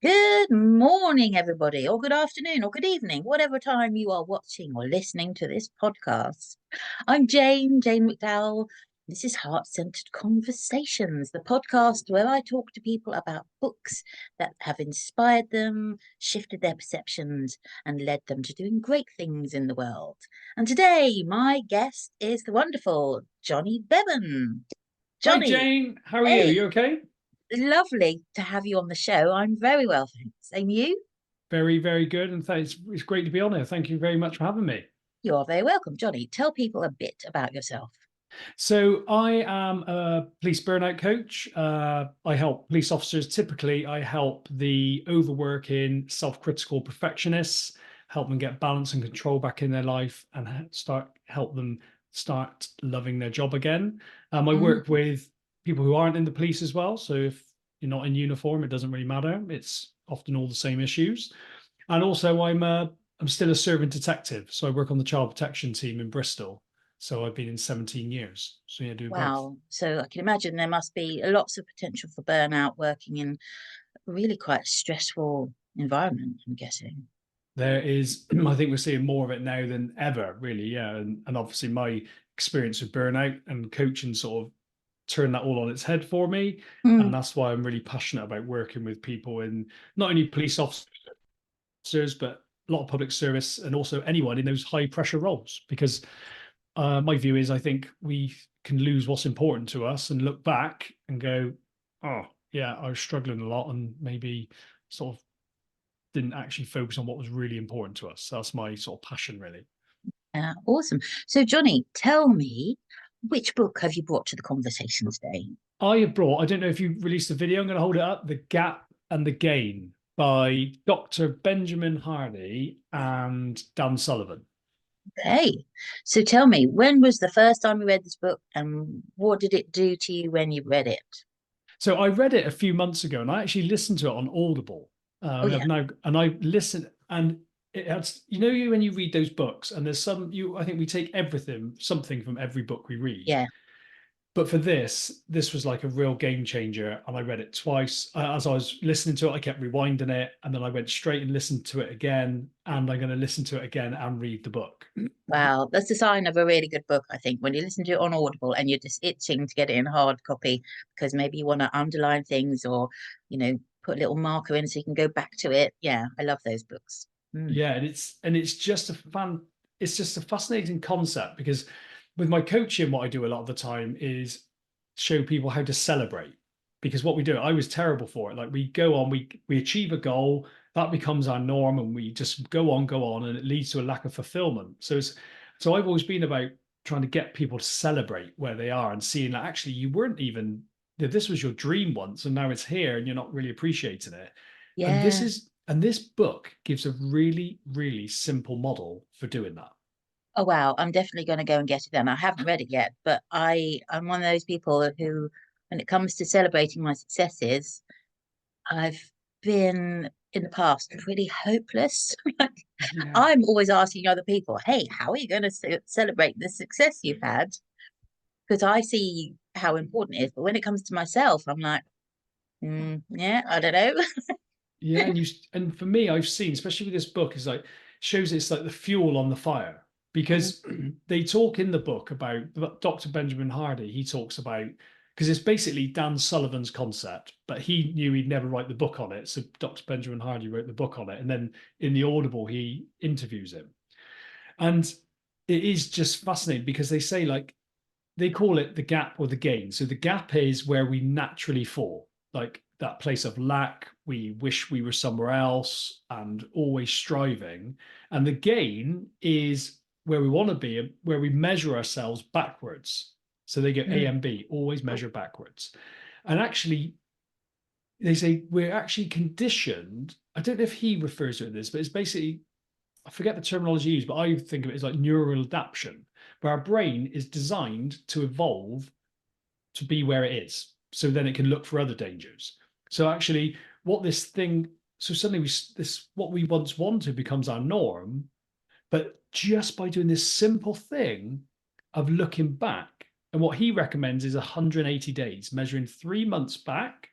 Good morning, everybody, or good afternoon, or good evening, whatever time you are watching or listening to this podcast. I'm Jane McDowell. This is Heart Centered Conversations, the podcast where I talk to people about books that have inspired them, shifted their perceptions, and led them to doing great things in the world. And today, my guest is the wonderful Jonny Bevan. Hi Jonny, Jane, how are you? hey, You okay? lovely to have you on the show. I'm very well, thanks. And you? Very, very good, and it's great to be on here. Thank you very much for having me. You're very welcome, Jonny. Tell people a bit about yourself. So I am a police burnout coach. I help police officers. Typically, I help the overworking, self-critical perfectionists, help them get balance and control back in their life, and help them start loving their job again. I Mm. work with people who aren't in the police as well. So if you're not in uniform, it doesn't really matter. It's often all the same issues. And also, I'm still a servant detective, so I work on the child protection team in Bristol. So I've been in 17 years. So yeah, do both. Wow. So I can imagine there must be lots of potential for burnout working in a really quite stressful environment, I'm guessing. There is, I think we're seeing more of it now than ever, really. Yeah. And obviously my experience with burnout and coaching sort of turned that all on its head for me. And Mm. that's why I'm really passionate about working with people in not only police officers, but a lot of public service and also anyone in those high pressure roles. Because my view is I think we can lose what's important to us and look back and go, oh, yeah, I was struggling a lot and maybe sort of didn't actually focus on what was really important to us. That's my sort of passion, really. Awesome. So, Jonny, tell me, which book have you brought to the conversation today? I have brought, I don't know if you released a video, I'm going to hold it up, The Gap and the Gain by Dr. Benjamin Hardy and Dan Sullivan. Okay. So tell me, when was the first time you read this book and what did it do to you when you read it? So I read it a few months ago and I actually listened to it on Audible. Oh, I've yeah. now, and I listened and it has, you when you read those books and there's I think we take something from every book we read. Yeah. But for this was like a real game changer. And I read it twice. As I was listening to it, I kept rewinding it. And then I went straight and listened to it again. And I'm going to listen to it again and read the book. Wow, that's the sign of a really good book, I think, when you listen to it on Audible and you're just itching to get it in hard copy because maybe you want to underline things or, put a little marker in so you can go back to it. Yeah, I love those books. Mm. Yeah, and it's just a fascinating concept because with my coaching, what I do a lot of the time is show people how to celebrate. Because what we do, I was terrible for it. Like we go on, we achieve a goal, that becomes our norm, and we just go on, and it leads to a lack of fulfillment. So I've always been about trying to get people to celebrate where they are and seeing that actually you weren't even this was your dream once, and now it's here, and you're not really appreciating it. And Yeah. this book gives a really, really simple model for doing that. Oh, wow. I'm definitely going to go and get it then. I haven't read it yet, but I'm one of those people who, when it comes to celebrating my successes, I've been in the past pretty hopeless. Like, Yeah. I'm always asking other people, hey, how are you going to celebrate the success you've had? Because I see how important it is. But when it comes to myself, I'm like, yeah, I don't know. Yeah, and for me, I've seen, especially with this book, is like shows it's like the fuel on the fire Mm. because they talk in the book about Dr. Benjamin Hardy. He talks about because it's basically Dan Sullivan's concept, but he knew he'd never write the book on it. So Dr. Benjamin Hardy wrote the book on it, and then in the Audible, he interviews him, and it is just fascinating because they say like they call it the gap or the gain. So the gap is where we naturally fall, like that place of lack. We wish we were somewhere else and always striving. And the gain is where we want to be, where we measure ourselves backwards. So they get A Mm. and B, always measure backwards. And actually, they say we're actually conditioned. I don't know if he refers to it as this, but it's basically I forget the terminology used, but I think of it as like neural adaptation, where our brain is designed to evolve to be where it is. So then it can look for other dangers. So actually, so suddenly what we once wanted becomes our norm. But just by doing this simple thing of looking back, and what he recommends is 180 days, measuring 3 months back,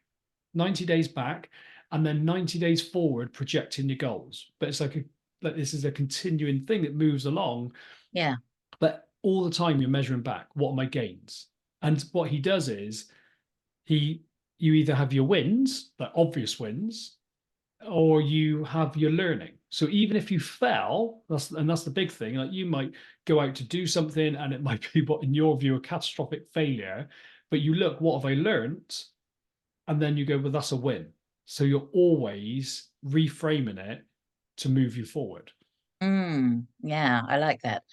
90 days back, and then 90 days forward projecting your goals. But it's like this is a continuing thing that moves along. Yeah. But all the time you're measuring back, what are my gains? And what he does is you either have your wins, like obvious wins, or you have your learning. So even if you fail, that's the big thing. Like you might go out to do something and it might be, what in your view, a catastrophic failure, but you look, what have I learned? And then you go, well, that's a win. So you're always reframing it to move you forward. Yeah, I like that.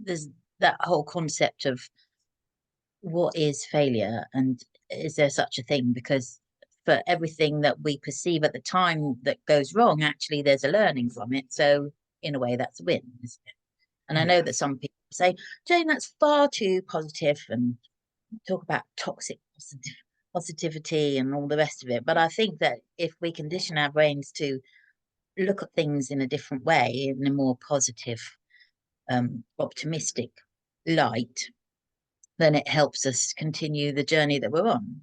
There's that whole concept of what is failure and is there such a thing? Because for everything that we perceive at the time that goes wrong, actually there's a learning from it. So in a way, that's a win, isn't it? And I know that Yes. some people say, Jane, that's far too positive, and talk about toxic positivity and all the rest of it. But I think that if we condition our brains to look at things in a different way, in a more positive, optimistic light, then it helps us continue the journey that we're on.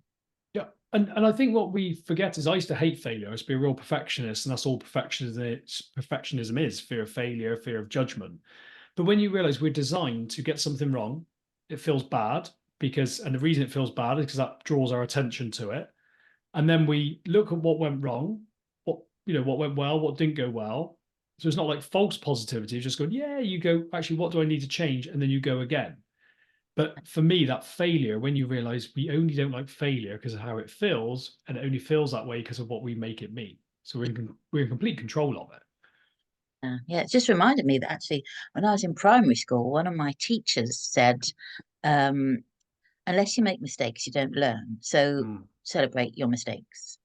Yeah. And I think what we forget is I used to hate failure. I used to be a real perfectionist, and that's all perfectionism is: fear of failure, fear of judgment. But when you realize we're designed to get something wrong, it feels bad and the reason it feels bad is because that draws our attention to it. And then we look at what went wrong, what went well, what didn't go well. So it's not like false positivity, just going, yeah, you go, actually, what do I need to change? And then you go again. But for me, that failure, when you realize we only don't like failure because of how it feels, and it only feels that way because of what we make it mean. So we're in complete control of it. Yeah, it just reminded me that actually, when I was in primary school, one of my teachers said, um, unless you make mistakes, you don't learn. So celebrate your mistakes.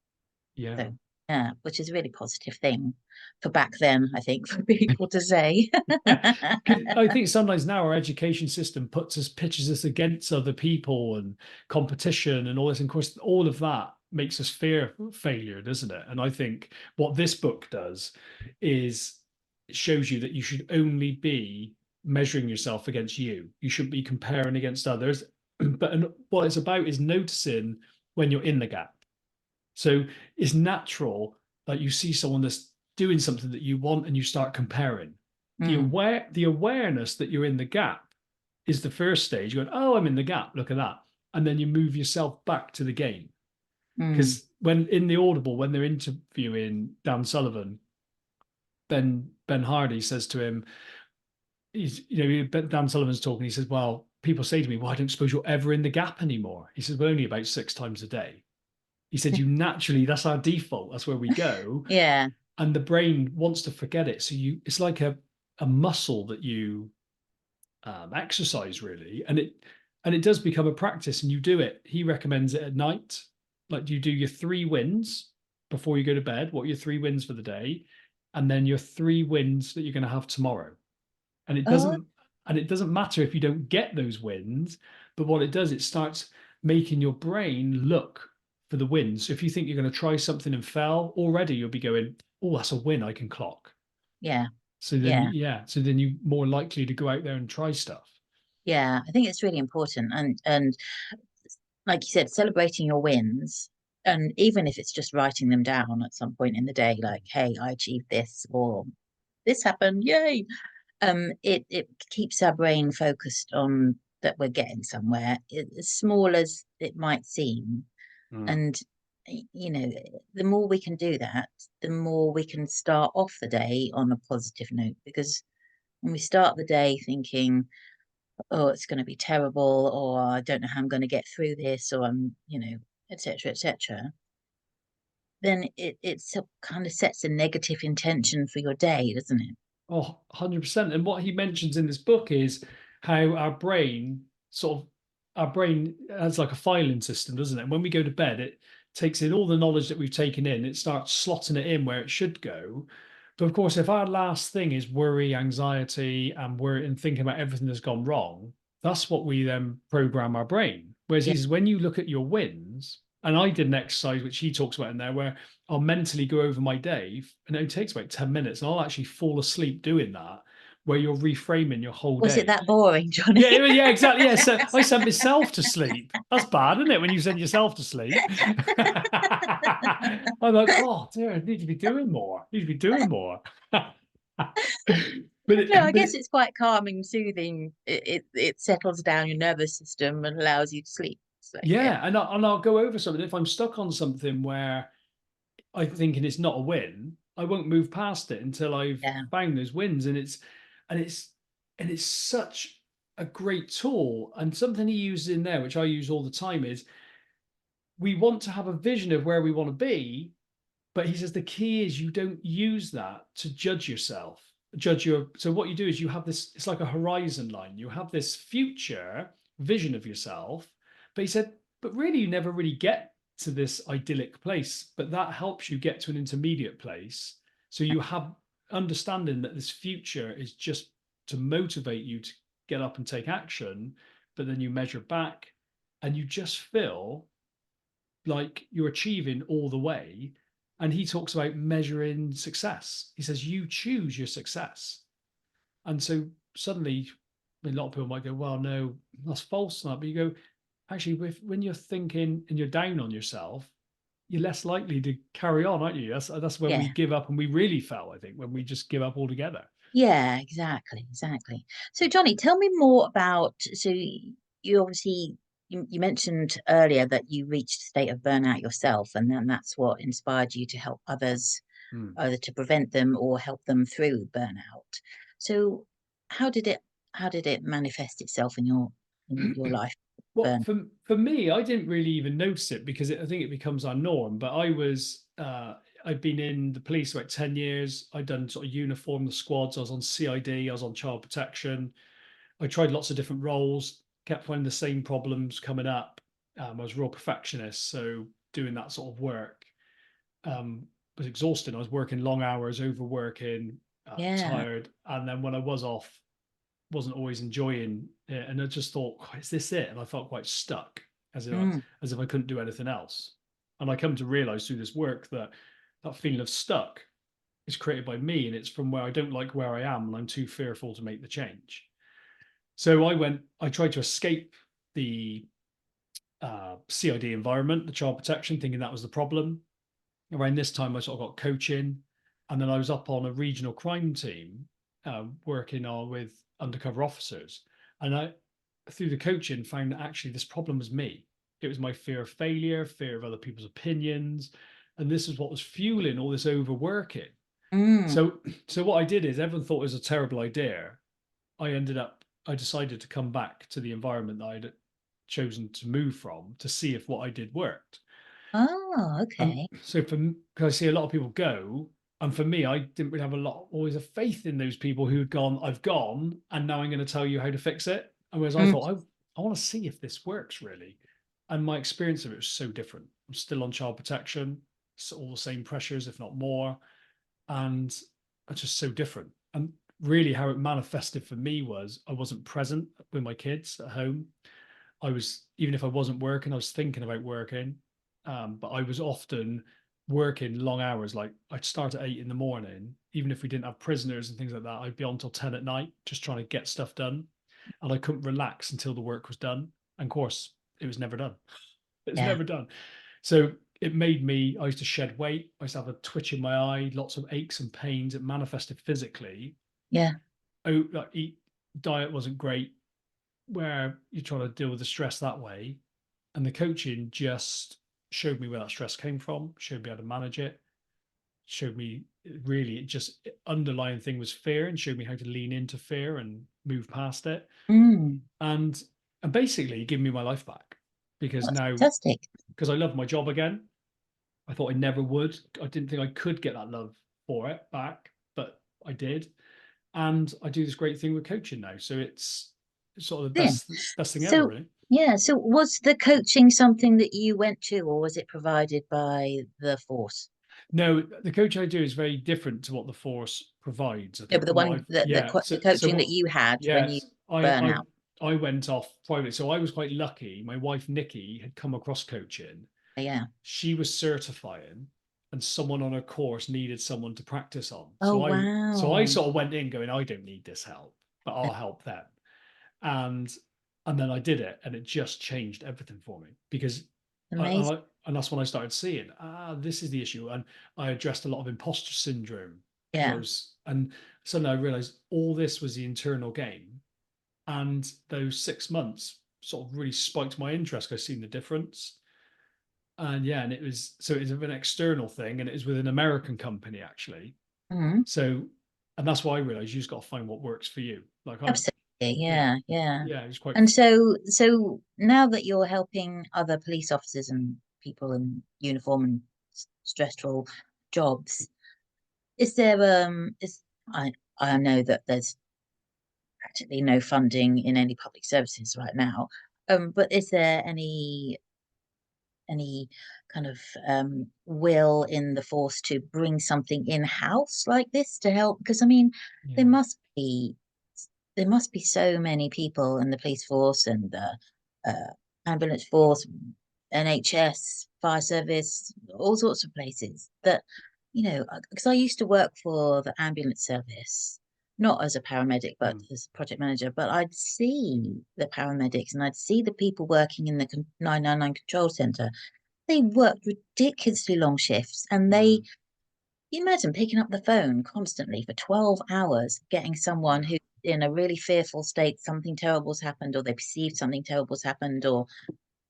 Yeah. So, yeah, which is a really positive thing for back then, I think, for people to say. I think sometimes now our education system pitches us against other people and competition and all this. And of course, all of that makes us fear failure, doesn't it? And I think what this book does is it shows you that you should only be measuring yourself against you. You shouldn't be comparing against others. But what it's about is noticing when you're in the gap. So it's natural that you see someone that's doing something that you want and you start comparing. The awareness that you're in the gap is the first stage. You're going, oh, I'm in the gap. Look at that. And then you move yourself back to the game. Because when in the Audible, when they're interviewing Dan Sullivan, Ben Hardy says to him, Dan Sullivan's talking. He says, well, people say to me, well, I don't suppose you're ever in the gap anymore. He says, well, only about 6 times a day. He said, you naturally, that's our default. That's where we go. Yeah. And the brain wants to forget it. So it's like a muscle that you exercise, really. And it does become a practice, and you do it. He recommends it at night. Like you do your 3 wins before you go to bed. What are your 3 wins for the day? And then your 3 wins that you're going to have tomorrow. And it doesn't matter if you don't get those wins, but what it does, it starts making your brain look for the wins. So if you think you're going to try something and fail, already you'll be going, oh, that's a win I can clock. Yeah. So then, so then you're more likely to go out there and try stuff. Yeah, I think it's really important. And like you said, celebrating your wins, and even if it's just writing them down at some point in the day, like, hey, I achieved this, or this happened, yay. It keeps our brain focused on that we're getting somewhere, as small as it might seem. And the more we can do that, the more we can start off the day on a positive note. Because when we start the day thinking, oh, it's going to be terrible, or I don't know how I'm going to get through this, or I'm, etc., etc., then it kind of sets a negative intention for your day, doesn't it? Oh, 100%. And what he mentions in this book is how our brain has like a filing system, doesn't it? And when we go to bed, it takes in all the knowledge that we've taken in, it starts slotting it in where it should go. But of course, if our last thing is worry, anxiety, and worry and thinking about everything that's gone wrong, that's what we then program our brain. Whereas he says, when you look at your wins, and I did an exercise which he talks about in there, where I'll mentally go over my day, and it takes about 10 minutes, and I'll actually fall asleep doing that, where you're reframing your whole day. Was it that boring, Jonny? Yeah, exactly. Yeah, so I sent myself to sleep. That's bad, isn't it, when you send yourself to sleep? I'm like, oh dear, I need to be doing more. I need to be doing more. No, I guess it's quite calming, soothing. It settles down your nervous system and allows you to sleep. So yeah, yeah, and I'll go over something. If I'm stuck on something where I'm thinking it's not a win, I won't move past it until I've yeah, found those wins. And it's and it's such a great tool. And something he uses in there, which I use all the time, is we want to have a vision of where we want to be, but he says the key is you don't use that to judge yourself. So what you do is you have this, it's like a horizon line. You have this future vision of yourself, but he said, but really you never really get to this idyllic place, but that helps you get to an intermediate place. So you have understanding that this future is just to motivate you to get up and take action, but then you measure back and you just feel like you're achieving all the way. And he talks about measuring success. He says you choose your success. And so suddenly a lot of people might go, well, no, that's false. But you go, actually, when you're thinking and you're down on yourself, you're less likely to carry on, aren't you? That's when we yeah, give up, and we really fell, I think, when we just give up altogether. yeah, exactly, exactly. So Johnny, tell me more about. So you obviously you mentioned earlier that you reached a state of burnout yourself, and then that's what inspired you to help others, Hmm. either to prevent them or help them through burnout. So how did it how did it manifest itself in your life? Well, Burn. for me, I didn't really even notice it because I think it becomes our norm. But I'd been in the police for like 10 years. I'd done sort of uniform, the squads. I was on CID. I was on child protection. I tried lots of different roles, kept finding the same problems coming up. I was a real perfectionist, so doing that sort of work was exhausting. I was working long hours, overworking, Yeah. tired, and then when I was off, wasn't always enjoying it. And I just thought, is this it? And I felt quite stuck, Mm. as if I couldn't do anything else. And I come to realize through this work that that feeling of stuck is created by me, and it's from where I don't like where I am, and I'm too fearful to make the change. So I tried to escape the CID environment, the child protection, thinking that was the problem. Around this time, I sort of got coaching, and then I was up on a regional crime team working on with undercover officers. And I, through the coaching, found that actually this problem was me. It was my fear of failure, fear of other people's opinions, and this is what was fueling all this overworking. Mm. So what I did is everyone thought it was a terrible idea. I decided to come back to the environment that I'd chosen to move from to see if what I did worked. Oh, And okay. so because I see a lot of people go, and for me, I didn't really have always a faith in those people who had gone, I've gone, and now I'm going to tell you how to fix it. And whereas I Mm. thought, I want to see if this works really. And my experience of it was so different. I'm still on child protection, it's all the same pressures, if not more. And it's just so different. And really, how it manifested for me was I wasn't present with my kids at home. I was, even if I wasn't working, I was thinking about working. But I was often working long hours. Like I'd start at 8 in the morning, even if we didn't have prisoners and things like that, I'd be on till 10 at night, just trying to get stuff done. And I couldn't relax until the work was done. And of course, it was never done. It was Yeah. never done. So it made me, I used to shed weight. I used to have a twitch in my eye, lots of aches and pains. It manifested physically. Yeah. Oh, like diet wasn't great, where you're trying to deal with the stress that way. And the coaching just showed me where that stress came from, showed me how to manage it, showed me really it just underlying thing was fear, and showed me how to lean into fear and move past it. Mm. And and basically give me my life back because That's now, fantastic. because I love my job again. I thought I never would. I didn't think I could get that love for it back, but I did. And I do this great thing with coaching now. So it's sort of the Brilliant. best thing ever, So, really. yeah, so was the coaching something that you went to, or was it provided by the force? No, the coaching I do is very different to what the force provides, I No, think, but the from what one I've, yeah. the So coaching that what, you had when you yes, burn out. I went off privately. So I was quite lucky. My wife Nikki had come across coaching. Yeah. She was certifying, and someone on her course needed someone to practice on. Oh, So I wow. sort of went in going, I don't need this help, but I'll help them. And and then I did it, and it just changed everything for me because I Amazing. And that's when I started seeing, this is the issue. And I addressed a lot of imposter syndrome. Yeah. And suddenly I realized all this was the internal game. And those 6 months sort of really spiked my interest. I seen the difference. And yeah, and it was an external thing, and it was with an American company actually. Mhm. So, and that's why I realized you just got to find what works for you. Like Absolutely. yeah, Yeah. Yeah. yeah, it was quite, And so now that you're helping other police officers and people in uniform and stressful jobs, is there is I know that there's practically no funding in any public services right now. But is there any kind of will in the force to bring something in-house like this to help? Because I mean, there yeah, must be there must be so many people in the police force and the ambulance force, NHS, fire service, all sorts of places that, because I used to work for the ambulance service, not as a paramedic, but mm, as a project manager. But I'd see the paramedics and I'd see the people working in the 999 control center. They worked ridiculously long shifts, and mm, you imagine picking up the phone constantly for 12 hours, getting someone yeah, who's in a really fearful state, something terrible's happened, or they perceive something terrible's happened, or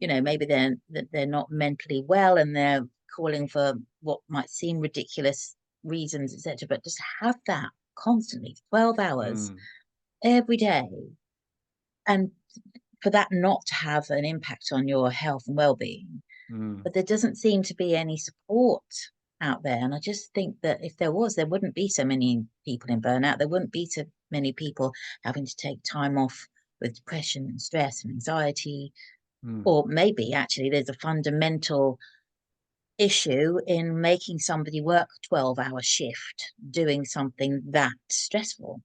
maybe they're not mentally well and they're calling for what might seem ridiculous reasons, etc. But just have that constantly, 12 hours mm, every day, and for that not to have an impact on your health and well-being. mm, But there doesn't seem to be any support out there. And I just think that if there was, there wouldn't be so many people in burnout. There wouldn't be so many people having to take time off with depression and stress and anxiety. mm, Or maybe actually there's a fundamental issue in making somebody work a 12-hour shift doing something that stressful.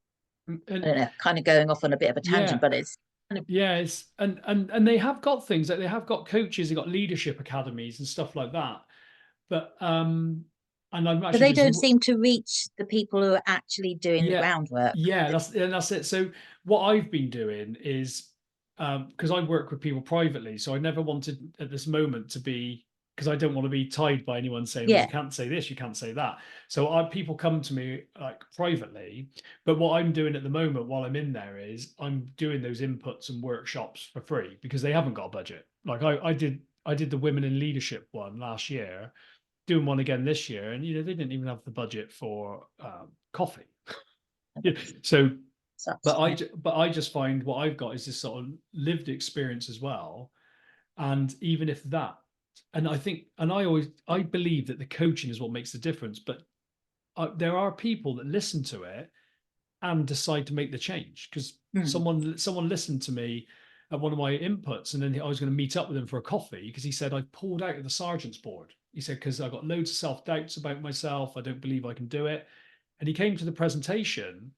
I and don't know, kind of going off on a bit of a tangent, yeah, but it's kind of, yeah, it's and they have got things like they have got coaches, they got leadership academies and stuff like that. But and I'm but actually they doing don't some, seem to reach the people who are actually doing the yeah, groundwork. yeah, that's it. So what I've been doing is because I work with people privately, so I never wanted at this moment to be, because I don't want to be tied by anyone saying, well, Yeah. you can't say this, you can't say that. So people come to me like privately, but what I'm doing at the moment while I'm in there is I'm doing those inputs and workshops for free because they haven't got a budget. Like I did the women in leadership one last year, doing one again this year, and they didn't even have the budget for coffee. Yeah. So, Sucks. Yeah. but I just find what I've got is this sort of lived experience as well. And even if that, and I think, and I believe that the coaching is what makes the difference. But there are people that listen to it and decide to make the change because Mm. someone listened to me at one of my inputs, and then I was going to meet up with him for a coffee because he said I pulled out of the sergeant's board. He said because I got loads of self doubts about myself, I don't believe I can do it. And he came to the presentation,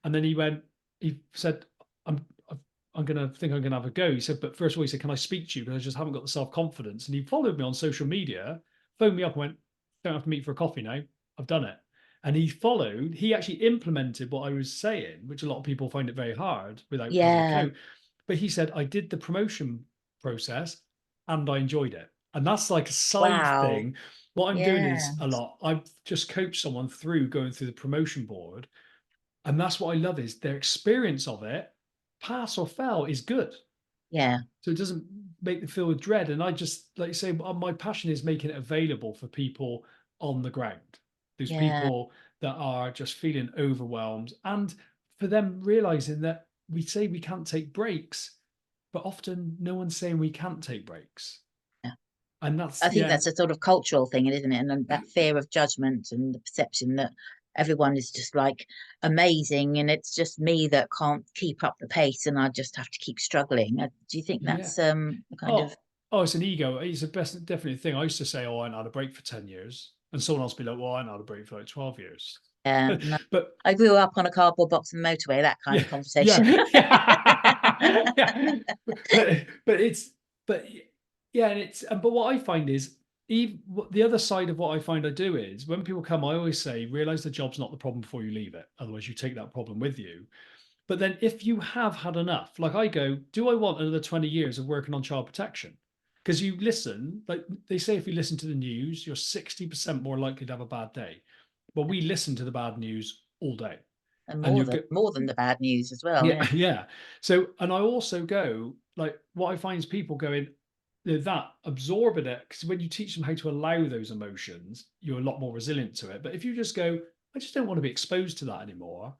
and then he said, I'm, I'm I'm gonna have a go. He said, but first of all, he said, can I speak to you? Because I just haven't got the self-confidence. And he followed me on social media, phoned me up and went, don't have to meet for a coffee now. I've done it. And he actually implemented what I was saying, which a lot of people find it very hard without having a Yeah. coach. But he said, I did the promotion process and I enjoyed it. And that's like a side Wow. thing. What I'm doing Yeah. is a lot. I've just coached someone through going through the promotion board, and that's what I love is their experience of it, pass or fail, is good. Yeah. So it doesn't make them feel with dread. And I just, like you say, my passion is making it available for people on the ground. Those Yeah. people that are just feeling overwhelmed, and for them realizing that we say we can't take breaks, but often no one's saying we can't take breaks. Yeah. And I that's, think yeah, that's a sort of cultural thing, isn't it? And then that fear of judgment and the perception that everyone is just like amazing and it's just me that can't keep up the pace and I just have to keep struggling. Do you think yeah. that's a kind of, Oh, it's an ego. It's a best definitely thing. I used to say, "Oh, I hadn't had a break for 10 years," and someone else be like, "Well, I hadn't had a break for like 12 years." no. But I grew up on a cardboard box and motorway, that kind yeah, of yeah, conversation. yeah, yeah. But it's but yeah, and it's but what I find is even the other side of what I find I do is when people come, I always say, realize the job's not the problem before you leave it. Otherwise, you take that problem with you. But then if you have had enough, like I go, do I want another 20 years of working on child protection? because you listen, like they say, if you listen to the news, you're 60% more likely to have a bad day. Well, we listen to the bad news all day. And And more than the bad news as well. yeah, Yeah. yeah. So, and I also go, like, what I find is people going, they're that absorbing it, because when you teach them how to allow those emotions, you're a lot more resilient to it. But if you just go, I just don't want to be exposed to that anymore,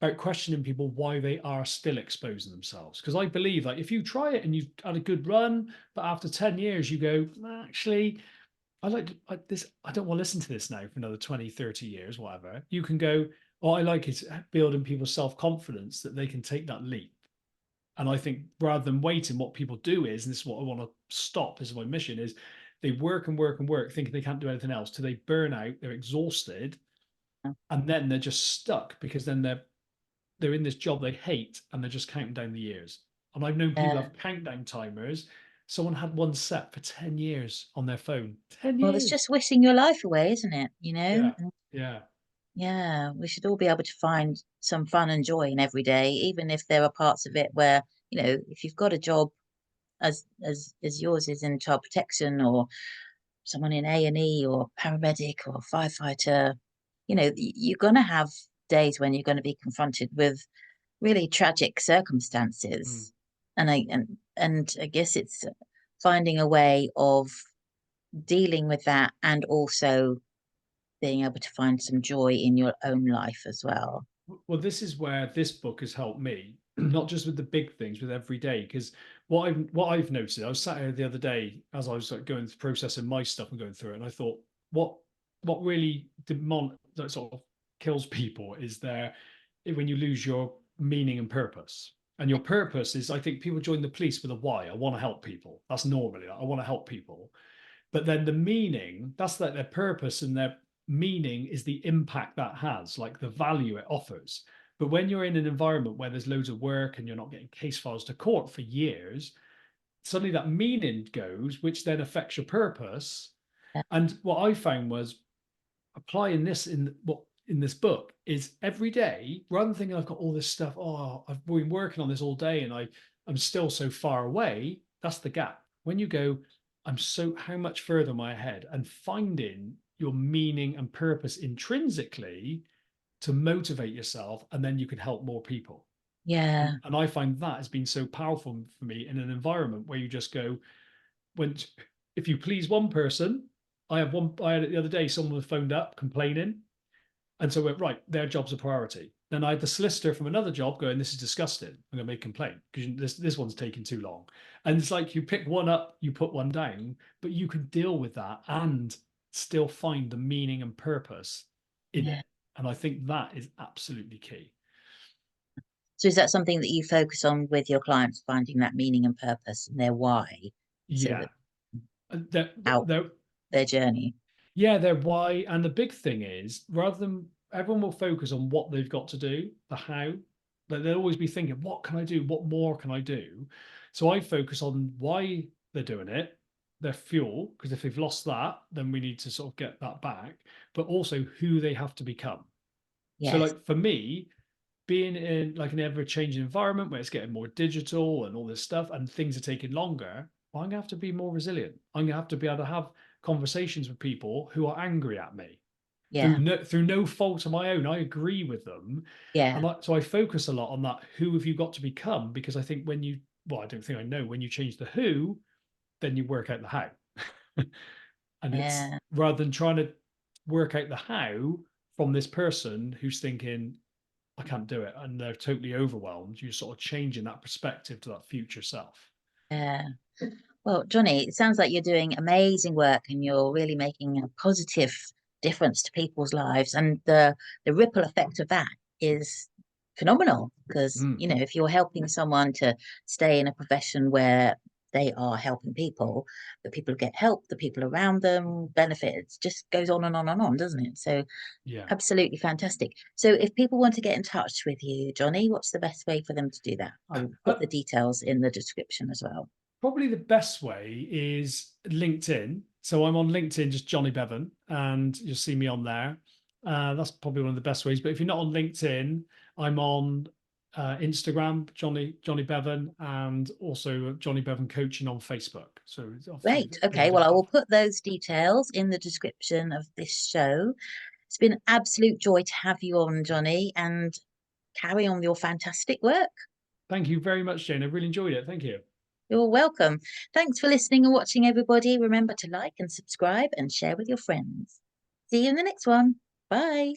about questioning people why they are still exposing themselves. Because I believe that if you try it and you've had a good run, but after 10 years you go, actually, I don't want to listen to this now for another 20, 30 years, whatever. You can go, what I like is building people's self-confidence that they can take that leap. And I think rather than waiting, what people do is, and this is what I want to stop, this is my mission, is they work and work and work, thinking they can't do anything else till they burn out, they're exhausted, and then they're just stuck because then they're in this job they hate and they're just counting down the years. And I've known people have countdown timers. Someone had one set for 10 years on their phone. 10 Well, it's years. just wishing your life away, isn't it? You know? Yeah. Yeah. Yeah, we should all be able to find some fun and joy in every day, even if there are parts of it where, if you've got a job as yours is in child protection, or someone in A&E or paramedic or firefighter, you're going to have days when you're going to be confronted with really tragic Mm. circumstances. And I guess it's finding a way of dealing with that, and also being able to find some joy in your own life as well. Well, this is where this book has helped me, not just with the big things, with every day. Because what I've noticed, I was sat here the other day as I was like going through processing my stuff and going through it, and I thought, what really that sort of kills people is when you lose your meaning and purpose. And your purpose is, I think people join the police with a why. I want to help people. That's normally, I want to help people. But then the meaning, that's like their purpose, and their meaning is the impact that has, like the value it offers. But when you're in an environment where there's loads of work and you're not getting case files to court for years, suddenly that meaning goes, which then affects your purpose. Yeah. And what I found was applying this in this book is every day, rather than thinking I've got all this stuff, oh, I've been working on this all day and I'm still so far away. That's the gap. When you go, how much further am I ahead? And finding your meaning and purpose intrinsically to motivate yourself, and then you can help more people. Yeah. And I find that has been so powerful for me in an environment where you just go, if you please one person, I had it the other day, someone phoned up complaining. And so we're right, their job's a priority. Then I had the solicitor from another job going, this is disgusting. I'm going to make a complaint because this one's taking too long. And it's like you pick one up, you put one down, but you can deal with that and still find the meaning and purpose in Yeah. it. And I think that is absolutely key. So is that something that you focus on with your clients, finding that meaning and purpose and their why, so Yeah. that out They're, their journey? yeah, their why. And the big thing is, rather than everyone will focus on what they've got to do, the how, but they'll always be thinking, what can I do? What more can I do? So I focus on why they're doing it, their fuel, because if they've lost that, then we need to sort of get that back, but also who they have to become. So, Yes. like for me, being in like an ever-changing environment where it's getting more digital and all this stuff and things are taking longer, well, I'm gonna have to be more resilient. I'm gonna have to be able to have conversations with people who are angry at me Yeah. through no fault of my own. I agree with them. Yeah. So I focus a lot on that. Who have you got to become? Because I think I don't think I know, when you change the who, then you work out the how. And it's Yeah. rather than trying to work out the how from this person who's thinking, I can't do it, and they're totally overwhelmed, you're sort of changing that perspective to that future self. Yeah. Well, Jonny, it sounds like you're doing amazing work and you're really making a positive difference to people's lives. And the ripple effect of that is phenomenal, because, Mm, if you're helping someone to stay in a profession where they are helping people, the people who get help, the people around them benefit. It just goes on and on and on, doesn't it? So yeah. absolutely fantastic. So if people want to get in touch with you, Jonny, what's the best way for them to do that? I'll put the details in the description as well. Probably the best way is LinkedIn. So I'm on LinkedIn, just Jonny Bevan, and you'll see me on there. That's probably one of the best ways. But if you're not on LinkedIn, I'm on Instagram, Jonny Bevan, and also Jonny Bevan Coaching on Facebook. So Great. Okay, well, I will put those details in the description of this show. It's been an absolute joy to have you on, Jonny, and carry on your fantastic work. Thank you very much, Jane. I really enjoyed it. Thank you. You're welcome. Thanks for listening and watching, everybody. Remember to like and subscribe and share with your friends. See you in the next one. Bye.